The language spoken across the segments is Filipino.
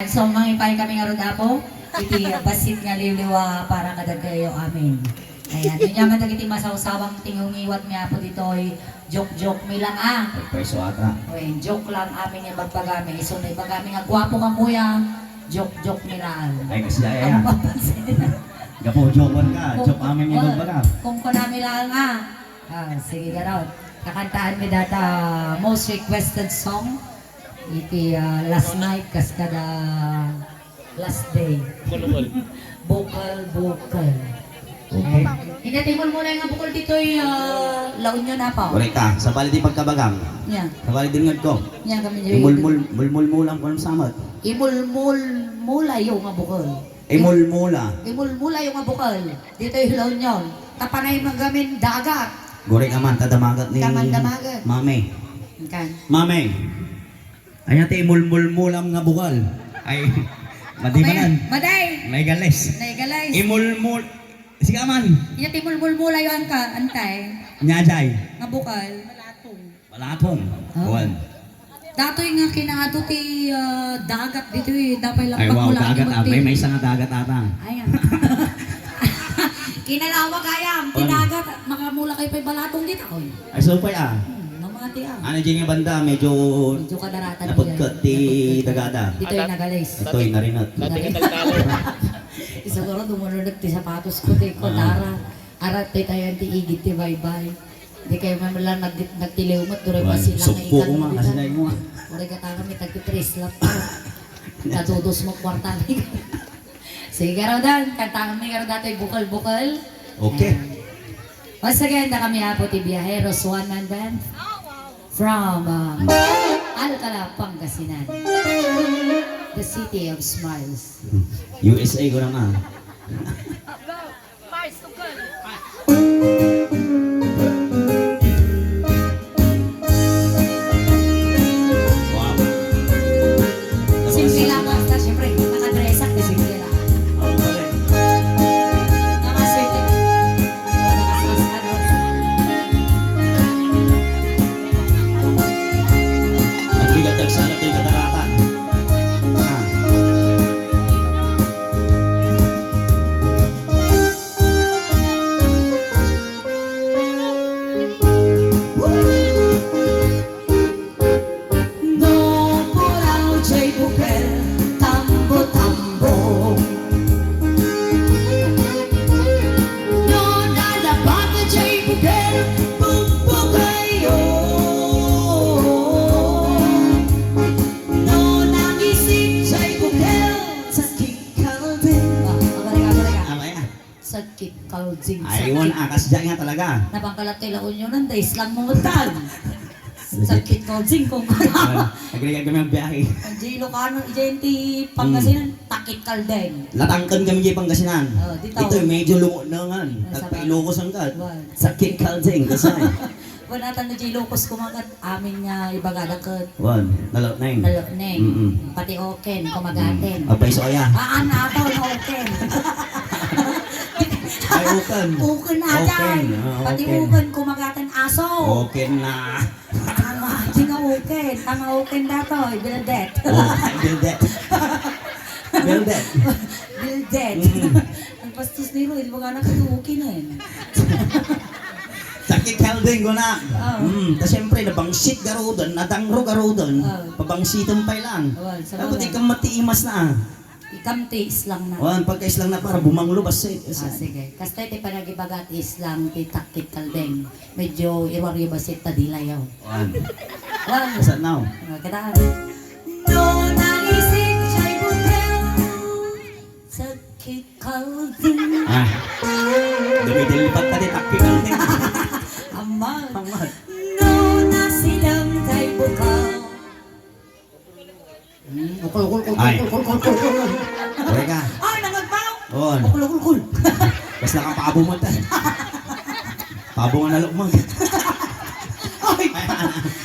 So, mangipay kami nga ron apo, iti basit nga liwliwa para kadagkayo amin. Ayan, yun yaman nagiti masawsawang tingungiwat mi apo dito ay joke-joke mi lang Peso ata. Uy, joke lang amin yung magpagami. So, na ipagami nga gwapo ka kuya, joke-joke mi lang. Ay, kasi daya Ano yan. pa pansin? Gapo, joke ka. Joke amin yung magbaga. Kung kunami lang sige gano'n. Kakantaan mi data most requested song. Iti last night kas kada last day. Bukal. Okay. Inatimol mo lang nga bukal dito laon nyo na pa. Correct ka. Sa bali di pagkabagang. Yan. Sa bali din ngad ko. Yan kami dyan. Imulmul lang ko ng samat. Imulmula yung nga bukal. Imulmula. Imulmula yung nga bukal. Dito yung laon nyo. Tapanay magamin dagat. Correct ka man. Tadamagat ni Kamandamagat. Mame. Kan. Mame. Ay ate, imulmul-mulam nga bukal. Ay, madimanan. Maday! May galis. Naigalay. Imulmul. Sige man. Inatimulmula yung antay. Nyajay. Nga bukal. Balatong. Oh. Kuwan. Datoy nga kinaado ti dagat dito dapat lang Ay wow, pagmula dagat ah. May isa nga dagat ata. Ayan. Kinalawag ayam, ti dagat makamula kay pay balatong dito. Oy. Ay super ah. Namati Ano dyan yung banda, medyo Medyo kadaratan napagkat ti dagada. Dito yung nagalis. Ito yung narinat. Dati ka tagtalo. Siguro dumunod ti sapatos ko ti kotara. Arat ti tayo ti igit ti bye-bye. Di kayo man lang nagtiliwmat dure pa sila Sugpo ko nga kasi dahil mo nga. Uri ka tayo may tagti-tres lap pa. Natudos mo kwarta. Sige raw dan, kantangan mi karon datoy bukal-bukal. Okay. Once again, na kami apo ti Viajeros One Man Band from Alcala, Pangasinan, the city of smiles. USA ko na nga. Wow. Simple lang basta, syempre, nakadresak di simple lang. Nakaswerte. Nagbigat sana ito yung kataratan. Ah. No purao jay bukel, tambo-tambo. No nalabaga jay bukel, bumbukayo. No nagising jay bukel, sakit kalding. Amay na. Sakit kalding. Ayun, akas dyan nga talaga. Napangkalat kay laon yun, nanda islang mumutan. Sakit kalding kung ano. Nagrigat kami ang biyahe. Ang di Ilocano, identi Pangasinan, takit kaldeng. Latangkan kami dyan Pangasinan. Oh, dito. Ito medyo lumot na nga. Sa Tagpailokos ang kat. Wow. Sakit kalding. Kasay. Wala tan na di Ilocos kumagat amin nga ibagadag ka Wan, nalot na yun. nalokneng. Mm-mm. Pati oken, kumagaten. Apay so kaya. Na to na oken. Ay, ukan. Uken na dyan. Pati okay. uken kumagaten aso. Okay na. Tama, di nga uken. Tama uken dato, bildet. Oh, build that. Build that. Bildet. Ang pastos ni Roy, baga na kayo uken eh. Sakit kalding ko na. Oh. Ta siyempre, nabangsit garudan, nadangro garudan. Oh. Pabangsitan pa lang. Well, sa Tapos mga- di ka matiimas na. Ikamti islang na. Wan, pagkais lang na para bumanglo ba sa Sige. Kasta iti panagibagat islang ti takit kaldeng. Medyo iwaryo basit ta dilayaw. Wan, Wala. saan now? Kita. No nagising siya'y butel. Sakit kaldeng. Ah, dumidilipat ka di takit kalding. Amal. Pangmat. No nasilang tayo bukal. Ukul. Ay. Kore ka. Ay, nangagbaw. Wan, Ukul. bas nakapabo mo ta. Pabo nga nalok mo.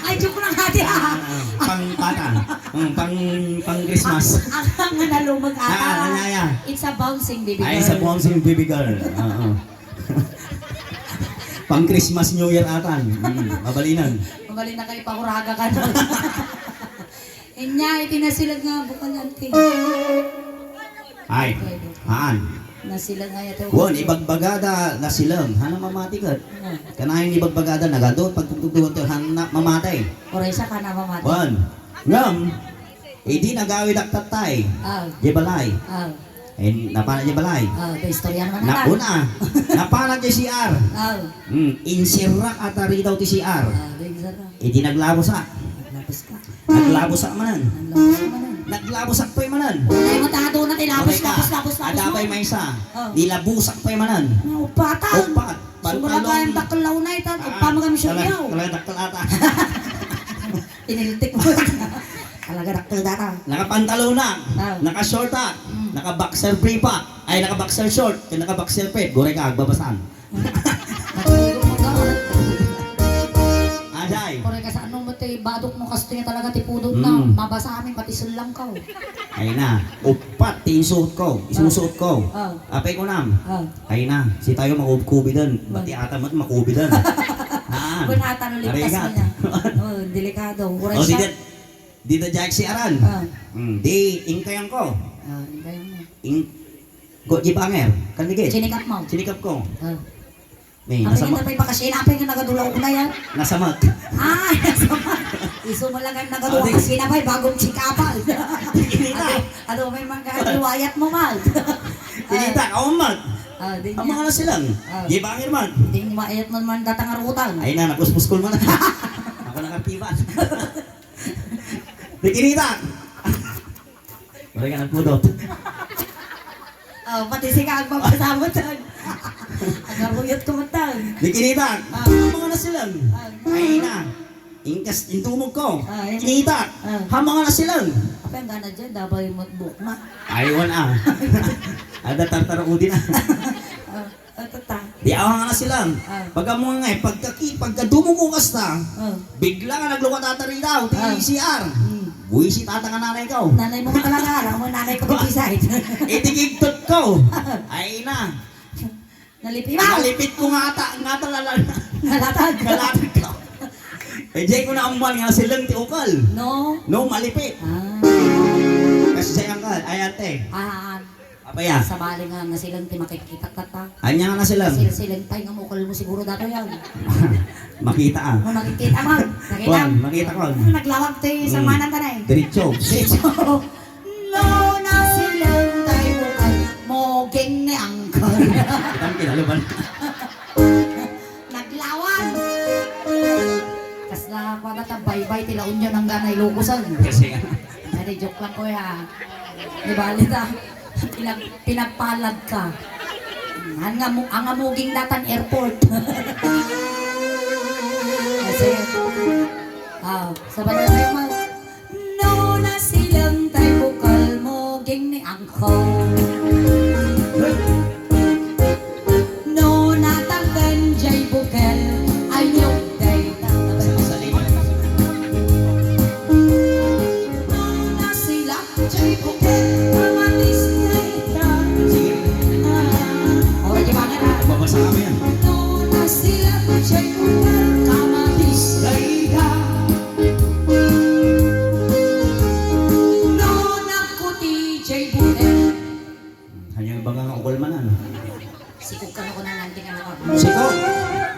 Ay, joke lang hati ha. Pang pata. Pang Christmas. Ang nga nalumag ata. Anaya. It's a bouncing baby girl. Ay, sa buwang si baby girl. Oo. Pang Christmas New Year atan. Mabalinan. Magaling na kayo pahuraga ka. Inya, itinasilag nga bukal ante. Ay, haan. Nasilag nga yato. Won, ibagbagada na silang. Hana mamati ka. Kanahin ibagbagada na gadot. Pag tugtugon to, hana mamatay. Oray sa ka na mamati. Won, ngam. Di nagawid ak tatay. Di balay. Napanag di balay. Ito istorya naman na. Nauna, napanag di CR. Insirak at daw ti CR. Di naglabo sa. Lapos ka. Naglabo sa manan. Ang lapos ka manan. Naglabo sa pa'y manan. Ay mo tato na tinapos, Okay ka. lapos mo. Adapay may isa. Oh. Nilabusak pa'y manan. Upatan. Upat. Sumula ka yung taklaw na ito. Upa mo kami siya. Talaga daktal ata. Tinilitik mo. Talaga daktal data. Nakapantalo na. Ah. Naka-short up. Naka-boxer brief pa. Ay, naka-boxer short. Kaya naka-boxer pet. Gore ka, agbabasan. Natulog mo ka. Ajay. Kore ka sa anong mati, badok mo kasi nga talaga tipudot na. Mabasa amin, pati sulang ka. Ay na. Upat. Tinsuot ko. Isusuot ko. Apay ko nam. Ay na. Si tayo makubi doon. Bati ata mo makubi doon. Haan. Kung natanong ligtas Arigat. mo niya. Delikado. Kore O, siya. dito Jack si Aran. Di, ingkayan ko. Go di banger. Kandigit. Sinikap mo. Sinikap ko. May Apay nasa nga tapay pakasina, apay nga nagadulaw ko na yan. nasa mat. Ay, nasama. Iso mo lang ang nagadulaw kasina pa, bagong chikapal. Ano may mga liwayat mo, mal. Tinita, ako mat. Di Ang mga na silang. Di banger man. Di maayat mo naman datang arutan. Ay na, nakuspuskol mo na. Ako nakatiban. Di kinita. Wala ka nagpudot. Pati si Kag magkasama dyan. Ang aruyot kumatang. Di kinita. Ang mga na silang. Ay na. Intumog ko. Kinita. Ang mga na silang. Apa yung gana dyan, dabay mo book na. Aywan ah. Ada tartara udi na. Tata. Di awang na silang. Pagka mo nga pagkadumo ko kasta, bigla ka naglukat atari daw, TCR. Buwisit ata ka nanay ko. Nanay mo ka talaga, alam mo nanay ko bibisay. Itigigtot ko. Ay na. Nalipit mo. Nalipit ko nga lalala. Nalatag. Nalatag ko. Eh, diyan ko na amuan nga silang ti ukal. No. No, malipit. Kasi sayang ka. Ay ate. Apaya. Sa bali nga na silang timakikita tata. Anya nga na silang. Silang tayo nga mukul mo siguro dato yan. Makita ah. Kung makikita mo. Juan, makita ko. Naglawag tayo sa manan tanay. Diretso. No na silang tayo mukul. Moging ni angkol. Kitang kinaluban. Naglawag. Kasla pa na tabaybay tilaon nyo ng ganay lukusan. Kasi Nari joke lang ko ya. Di ba alita? Pinagpalad ka. Ang amuging datan airport. Kasi, sa bala tayo mag, no na silang tayo bukal moging ni angkol. No na tanggan jay bukal ayok day sa liman. no na sila jay bukal amalis na ita. Sige. Ora di ba nga? Babasa kami yan. No na sila jay bukal amalis na ita. No na kuti jay bukal. Hanyang baga nga ukol manan. Sikog ka na ko na nanti ka na ako. Siko.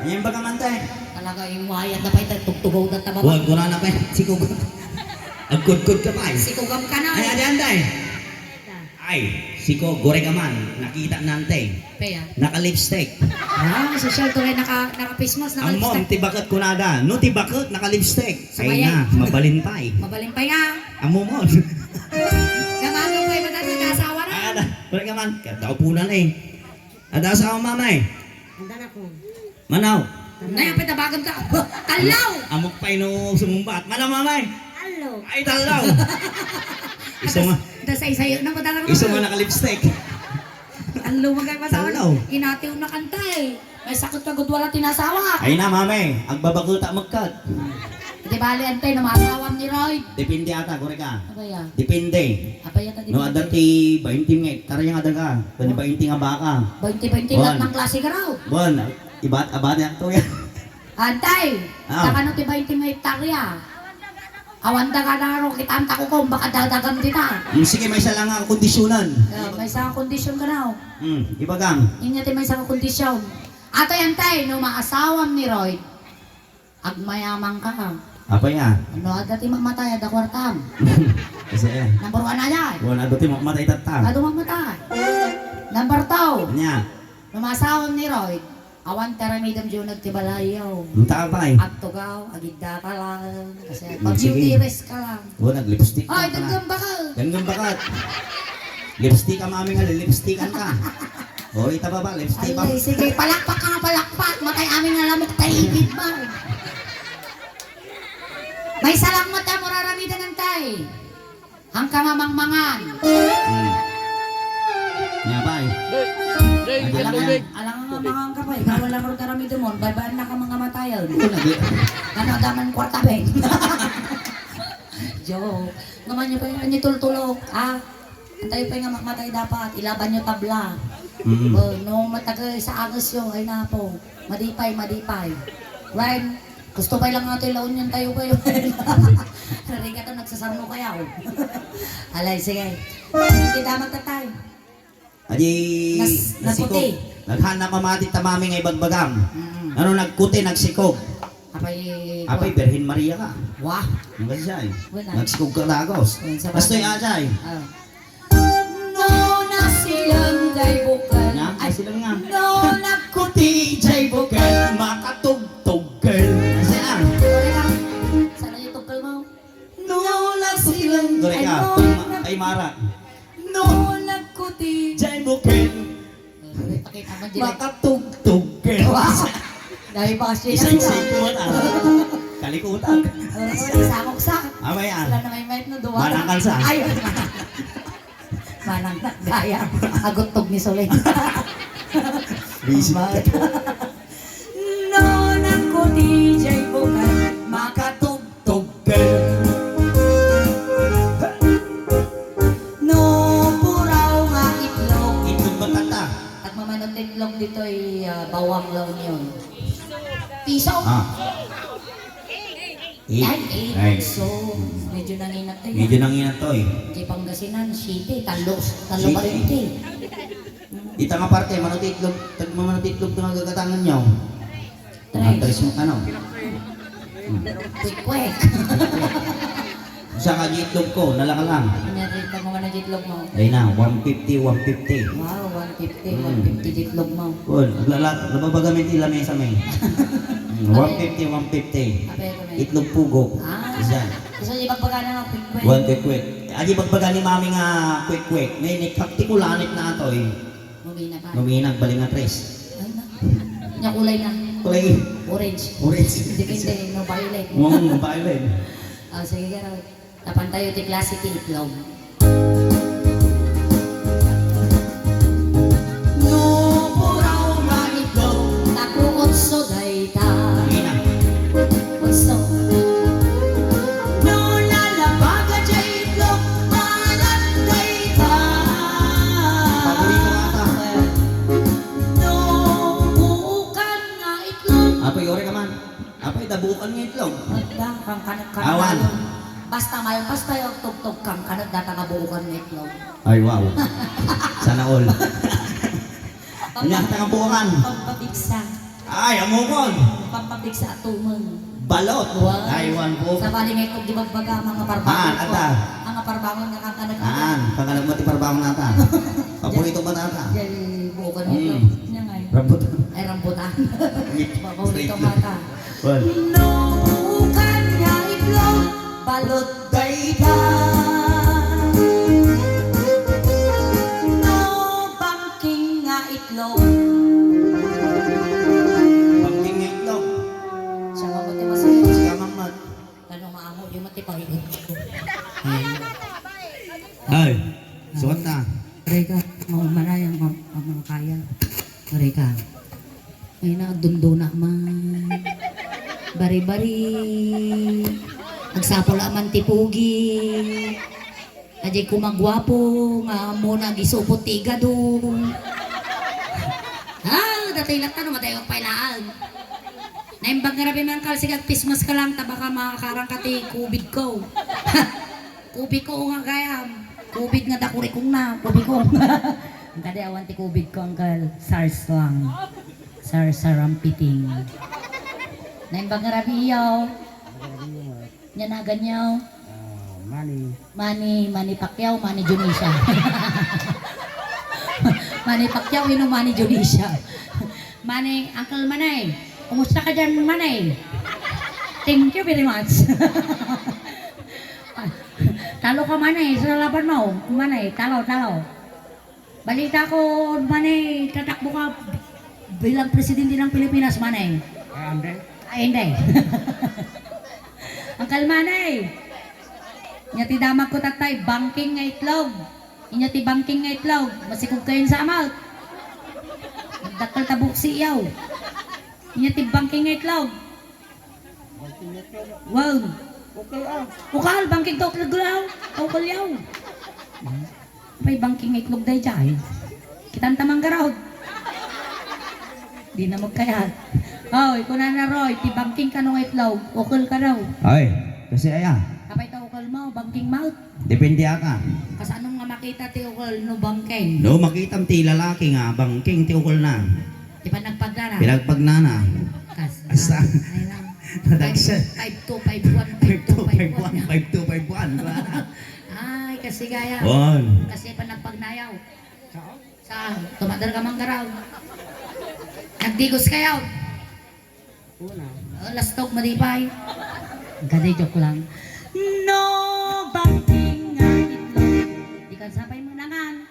Hanyang baga man tayo. Talaga yung wayat na pa ito, tugtugaw na tababa. Huwag ko na na pa. Siko. Agkod-kod ka pa. Sikugam ka na. Ay, adan tayo. Ay, siko, gore ka man. Nakita nante. Peya. Naka-lipstick. Social to rin naka-pismas, Ang mom, naka-lipstick. tibakot ko nada. No, tibakot, naka-lipstick. Ay Sumayay. na, mabalintay. Mabalimpay nga. Ang momon. Gamano kayo ba tayo nag-asawa na? Ay, ada. Gore ka man. Kaya po na eh. Ada sa mamay. Handa na ko. Manaw. Nayapit na bagam ka. Talaw! Amok pa ino sumumbat. Manaw mamay. Alo. Ay, talaw. Isa nga. Sayo na ba talaga? Isa nga naka-lipstick. Ang lumagay pa sa Talaw. Inatiw na kanta eh. May sakit kagod wala tinasawa. Ay na, mamay. Ang babakuta magkat. Di bali ante, namasawam ni Roy. Depende ata, gore ka. Ano ba yan? Depende. Apa yata di No, adati 20 nga. Karayang ada ka. Kani 20 nga baka. 20-20 lahat ng klase ka raw. Bon, abad niya to yan. Antay! Ah. Saka no ti 20 may hektarya. Awan daga na ro, kitanta ko kung baka dadagan kita. Sige, may isa lang ang kondisyonan. May isang kondisyon ka na. Ibagang. Inya may isang kondisyon. Ato yan tay, no maasawam ni Roy, agmayamang ka. Apa yan? Ano agad mamatay, ada kwartam. Kasi yan. Number 1 na yan. Wala doon yung matay tatang. Ano mamatay? Number 2, Nya. no maasawam ni Roy, awan taramidam dyan nagtibalayaw. Ang tabay. Agtugaw, agidda ka lang. Kasi pag Sige. beauty rest ka lang. Wala, lipstick. Ay, dagang bakal. Danggang bakat. Lipstick ka mami nga, lipstickan ka. O, itaba ba? Lipstick pa. Ay, sige, palakpak ka nga palakpak. Matay aming alamok taibig ba? May salamat na muraramidan ng tay. Hangka nga mangmangan. Nya ba eh? Alang nga mangang ka pa eh. Kaya wala kang karamidan mo. Baybaan na ka mga matayan. Ito na. Ano daman kwarta ba eh? Joke. Naman nyo pa yung tultulog. Antay pa yung matay dapat. Ilaban nyo tabla. No matagay sa agos yun. Ay na po. Madipay. Ryan, gusto pa lang natin laon yan tayo pa yun. Nariga ito nagsasarno kaya. Alay, sige. Hindi damat na tayo. Adi, Nagputi. naghanap mamati tamami ngay bagbagam. Ano nagkuti, nagsikog. Apay, Berhin Maria ka. Wah. Ano kasi siya eh? Wala. Nagsikog ka dagos. Bastoy aja eh. No na silang jay bukal. Ay, sila nga. No Kuti, jay bukal, makatugtuggal. Kasi lang. Sana yung tugkal mo? No lang silang. Dore ka, ay Mara. No nagkuti. Jay bukal, Pakita mo dyan. makatugtuggal. Dahil ba siya Isang sikuan ah. Kalikutan. Isangok sa. Ama yan. Sila na may met no duwa. Manangkal sa. Ay, manangkal. Gaya. Agutog ni Solen. Visit ka. No nagkuti. Jay bukal. Makatugtuggal. No puraw nga itlog. Itong batata. At mamanong itlog dito ay bawang lang yun. Piso? Ay, so medyo nanginat tayo. Medyo nanginat to eh. Di Pangasinan, City, talo pa rin ito eh. Ita nga parte, manutitlog, tagmamanotitlog na gagatangan nyo. Tres mo, ano? Quick. Sa kagitlog ko, nalaka lang. Nangyari mo na jitlog mo. Ay na, 150, 150. Wow, 150 jitlog mo. Cool, nababagamit ila may sa may. 150, 150. Itlog pugo. Isa. Gusto niyo pagpagana ng quick. Quick. Adi pagbaga ni mami nga quick. May niktikulanit na ato eh. Mumina ka. Luminag, bali nga tres. Ay na. Nya kulay na. Kulay. Orange. Depende, no violet. Violet. Sige ka raw. Tapan tayo di classic itlog. No puraw nga itlog. Nakuotso dayta. Otso. No lalabaga jay itlog. Alat dayta. Paborito nga ata. No buukan nga itlog. Apay, ore ka man. Apay, dabukan nga itlog. Magda kang kanag-kanag. Awan. Basta malpas tayo tugtog kang kanag data nga buukan nga itlog. Ay, wow. Sana all. Nyata nga bukan. Pampabigsa. Ay, amukon. Pampabigsa atumon. Balot. Wow. Ay, one po. Sa bali nga itlog di magbaga mga parbangon ko. Ata. Ang parbangon nga kang kanag. Pangalag mo ti parbangon nata. Paborito ba nata? Diyan buukan nga itlog. Nya nga eh. Rambutan. Ay rambutan. Paborito mata. Well. No buukan nga itlog. Balot dayta. No bangking nga itlog. Pagting nga itlog. Siya mabuti masaya. Siya mamat. Ano maamo yung matipahigit. Ay, suot na. Reka, maumana yung mga kaya. Reka, ay nagdunduna man. Bari-bari. Nagsapol aman tipugi. Ajay kumagwapo nga muna gisupot tiga doon. Datay lang tanong matay ang pailaan. Naimbag nga rabi man kalsigag pismas ka lang, tabaka makakarang kati kubid ko. Kubid ko nga gayam. Kubid nga dakuri kong na, kubid ko. Kadi awan ti kubid ko angkal, SARS lang. SARS piting. Naimbag nga rabi iyaw. Nya na ganyaw. Manny Pacquiao, Manny Junisha. Manny Pacquiao, Manny Junisha. Manny, Uncle Manay. Kumusta ka dyan, Manay? Thank you very much. Talo ka, Manay, sa laban mo. Manay, talo. Balita ko, Manay, tatakbo ka bilang presidente ng Pilipinas, Manay. Ay, hindi. Uncle Manay, inya ti damag ko tatay, banking nga itlog. Inya ti banking nga itlog. Masikog kayo sa amount. Nagdakal tabuk si iyaw. Inya ti banking nga itlog. Wow. Ukal, banking to ukal ukal yaw. May banking nga itlog day jay. Kitan tamang garaw. Di na magkayat. Hoy, kunan na Roy, ti banking ka nung itlog. Ukal ka raw. Ay, kasi aya. Kapay ta ukal mo, banking mouth. Depende aka. Kasi anong nga makita ti ukal no banking? No, makitam ti lalaki nga, bangking ti ukol na. Di pa nagpagdara? Pinagpagnana. Kas. Asa? Ay lang. Nadagsa. 5251. 5251. Ay, kasi gaya. On. Kasi pa nagpagnayaw. Sa tumadar ka manggaraw. Nagdigos kayaw. Lastog madipay. Gadi joke lang. No banking nga itlog. Di ka sabay mo nangan.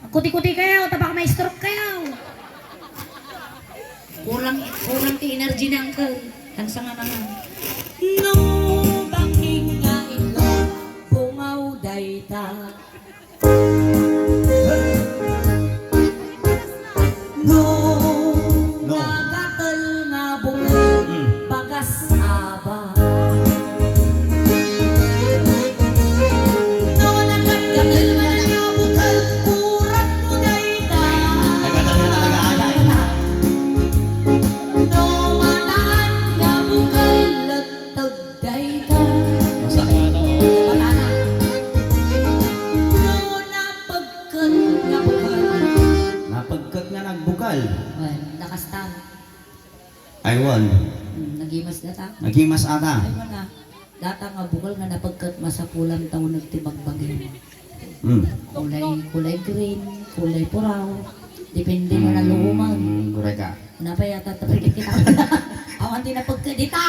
Kuti-kuti kayo, tabak may stroke kayo. Kurang ti energy na angkel. Hansa nga nangan. No banking nga itlog. Bungaw dayta. No nagatal nga bungay. Bagas aba. No nagatal nga bungay. Kurat mo dayta. No mataan nga bungay. Latag dayta. Wala na. No napagkan nga bungay. Napagkat nga nagbukal. Well, nakastan. Aywan. Nagimas na ta. Nagimas ata. Ay mo na. Data nga bukal nga napagkat masapulang taon nagtibagbagin. Kulay green, kulay puraw. Depende mo na luman. Gure ka. Napay yata tapagit kita. Awan din napagkadita.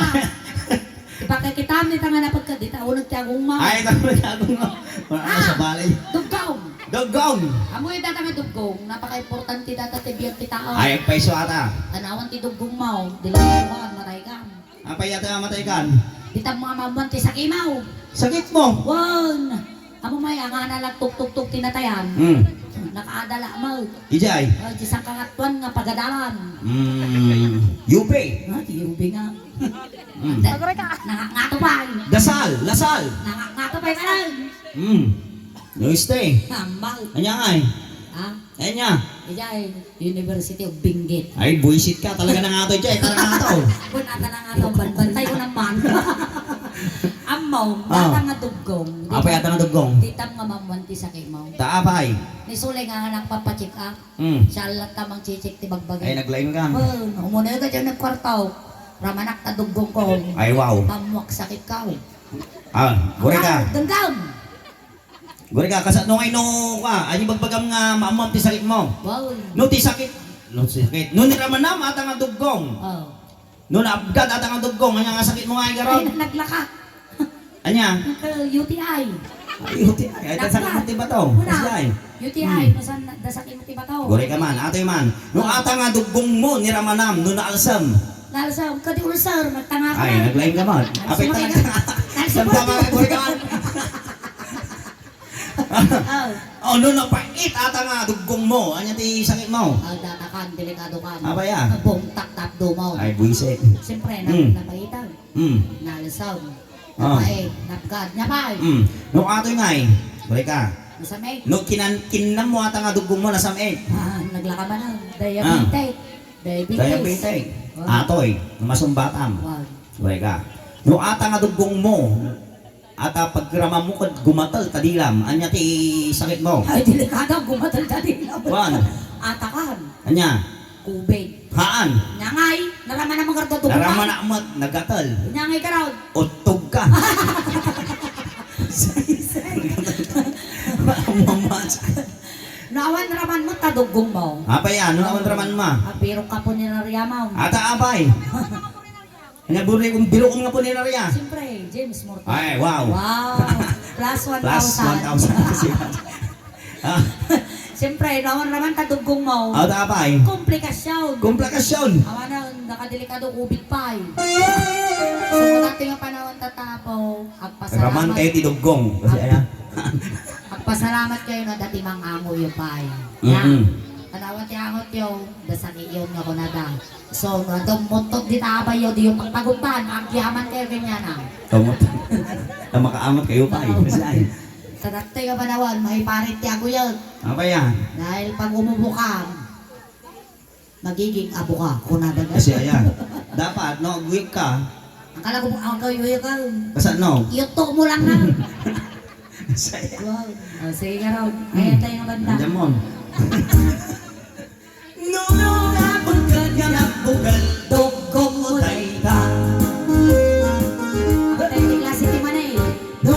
Ipakakitam nita nga napagkadita. Awan nagtiagong ma. Ay, ito mo nagagong mo. Wala sa balay. Duggaw. Dogong! Amoy data nga dugong. Napaka-importante data tibiyag ti tao. Ay, paiso ata. Tanawan ti dugong mo. Dilang matay ka. Ang payata nga matay kan. Ditang mga mamuan ti sakimaw. Sakit mo! Wan! Amo may ang analag tuk-tuk-tuk tinatayan. Nakaadala mo. Ijay. Di sa kangatuan nga pagadalan. Yupe. Di ubi nga. Nakakato pa. Dasal. Lasal. Nakakato pa ka lang. No stay. Hambal. Anya nga eh. Ha? Anya. Ijay, University of Benguet. Ay, buisit ka. Talaga na nga ito, Ijay. Talaga nga ito. Kung nata na nga ito, bantay ko naman. Amaw, data nga dugong. Apa yata na dugong? Ditam nga mamuanti sa kimaw. Taapay. Ni Sulay nga nga nagpapacheck up. Siya lang tamang chichik ti Ay, bagbagay. naglaing ka. Umunay ka dyan nagkwartaw. Ramanak na dugong ko. Ay, wow. Pamuak sakit ka. Gure ka. Dengdam. Gure ka. Kasat nung ay no ka. Ay, bagbagam nga maamam ti sakit mo. Wow. No ti sakit. No ti sakit. No niramanam ata nga dugong. Oh. No naabgad ata nga dugong. Anya nga sakit mo nga ay Ay, garon. naglaka. Anya. UTI. Ay, UTI. Ay, sakit mo ti bato. Asya UTI. Nasan dasakit mo ti bato. Gure ka man. Ate man. No ata nga dugong mo niramanam. No naalsam. Lalasa, kadi ulcer, magtanga ka Ay, na. naglaing ka man. Apay Sumakay talaga. ka. Samtama ka, gure ka man. Oh. Oh, no napait ata nga dugong mo. Anya ti sakit mo. Datakan, delikado ka. Apa ya? Bongtak tap dumaw. Ay, buisit. Siyempre, napaitan. Nalasaw. Napait, napgad, napay. No atoy nga eh. Gure ka. Nasamay. No kinam mo ata nga dugong mo nasamit. Naglaka man na. Diabetes. Diabetes. Atoy, masumbatam. Wow. Wala ka. No ata nga dugong mo, ata pagkrama mo kag gumatal tadilam, anya ti sakit mo. Ay, delikado, gumatal ka din. Kuan, Atakan, anya, kubig. haan, Nyangay, naraman na mga rado narama na amat, nagatal, Nyangay ka raw. utog ka. Mamas. Naawan raman mo, tadugong mo. Apa yan, ano naman raman ma? Apiro ka po nilarya mo. Ata abay. Naburi kong bilokong nga po nila riya. Siyempre, James Morton. Ay, wow. Wow. Plus 1,000. Plus 1,000. Ah, Siyempre, naman naman tadugong mo. ata abay. Komplikasyon. Komplikasyon. Awa na, nakadelikado ubig pa eh. So, kung ating panahon tatapo, Raman kayo tidugong. Kasi ayan. agpasalamat kayo na dati mang amo yung pa eh. Kanawan ti angot yo, dasani yun nga kunada. So, nandong muntot di tabay yo, di yung pagtagutan, agyaman kayo ganyan ah. Kamot. Na makaamat kayo pa eh. Kasi ayan. Sa dati ka panawan, may parit ti ako yun. Apa yan? Dahil pag umubo ka, magiging abo ka, kunada ka. Kasi ayan. Dapat, no, agwik ka. Akala ko ang kayo ka. Kasi no. Yuto mo lang na. Kasi ayan. Wow. Oh, sige ka raw. Ayan tayo ng banda. Andiyan mo. No, nabugad ka nabugad. Dugong mo Tayta. Ako tayo ni klase ti Manay. No,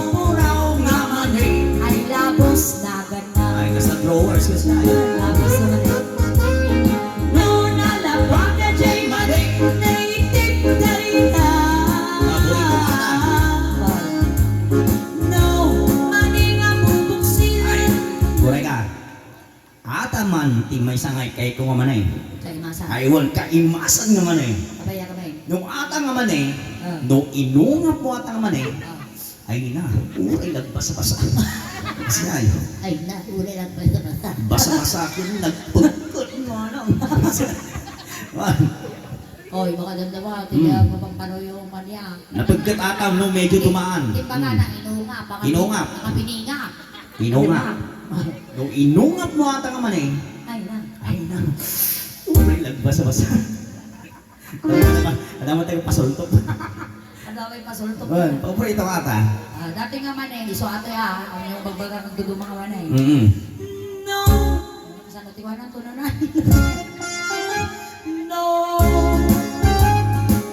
puraw nga manay. Ay labos na ganda. Ay, kasi drawers kasi ayan. Labos na Manay. No, nalabag ka jay manay. Naitip dayta. Wow. No, maning ang bubuksin. Ay, buray ka. Ataman, timay sangay kay ko nga manay. Kaya masa. Ay, wal kaimasan nga manay. Kabaya kamay. Nung ata nga manay, Ah. nung inungap mo ata nga manay, Ah. ay na, uray nagbasa-basa. Kasi ay, Ay na, uli lang pa sa basta. basa-basa akin, nagpagkot mo ano. Man, Oy, baka ganda ba? Tiga mapampano yung manya. napagkat ata no medyo tumaan. Di ba nga na inungap? Baka Inungap. Nakapiningap. Inungap. Nung inungap mo ata nga manay, Ay na. ay na, uray nagbasa-basa. Alam mo tayo pasultop. Ang dami pa sulto. Man, paborito ka ata. Dati nga man eh, iso ate ha, ang yung bagbaga ng dudu mga man eh. No. Sa natiwanan to na No,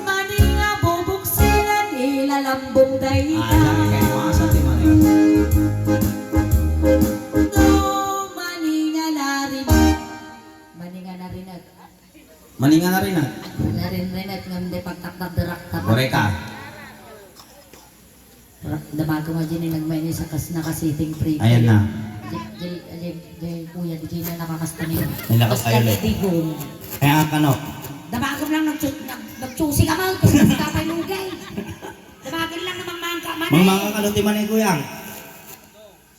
maninga bubuksilan, ilalambong dahita. Kayo makasa ti manay. No, maninga narinig. Maninga narinig. Maninga na rin ah. Narinig nga hindi pagtaktak direkta. Correct ka. Damago nga dyan nagmay sa nakasiting pre. Ayan na. Kuya, di dyan na nakakastanin. Nilakas kayo ulit. Digong. Kaya ka no. Damagam lang nagsusi ka mo, kasi kapay lugay. Damagin lang namang mangka man Mga mga kaluti man eh kuyang.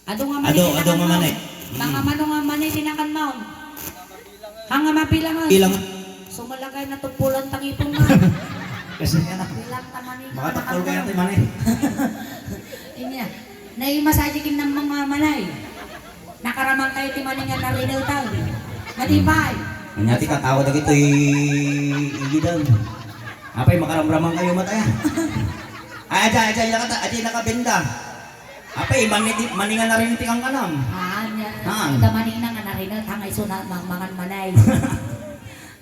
Ado nga manay. Ado nga manay. Mga mano nga manay, tinakan mo. Hanga mabilang mo. Ilang. Sumalagay na tupulan tangipong mo. Kasi yan ah. Bilang tamanin. Makatakol kaya ti man eh. Inya, naimasajikin ng mga manay. Nakaramang kayo timanin nga narinaw tao. Matibay. Kanya ti katawa na ito igidan. Apay makaramraman kayo mataya. Ay, ajay nakabenda. Apay, maninga na rin iti kang kanam. Damanin na nga narinaw tangay sunat ng mga manay.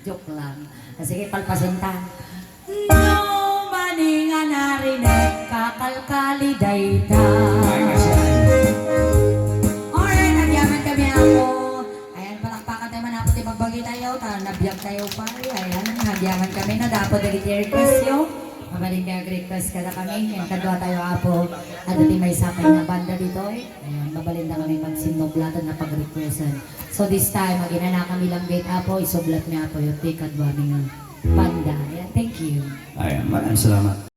Joke lang. Sige, palpasinta. No maninga narinig, kakalkali dayta. Ay, kasi Alright, nagyaman kami ako. Ayan, palakpakan tayo man dapat magbagi tayo. Nabiyag tayo pa. Ayan, nagyaman kami na dapat nag-request yun. Mabaling request ka na kami. Ayan, kadwa tayo apo. At di may sakay na banda dito. Ayan, mabalin na kami magsinublatan na pag-requestan. So this time, magina na kami lang gate apo. Isublat niya po yung kadwa ng banda. Ayan, thank you. Ayan, maraming salamat.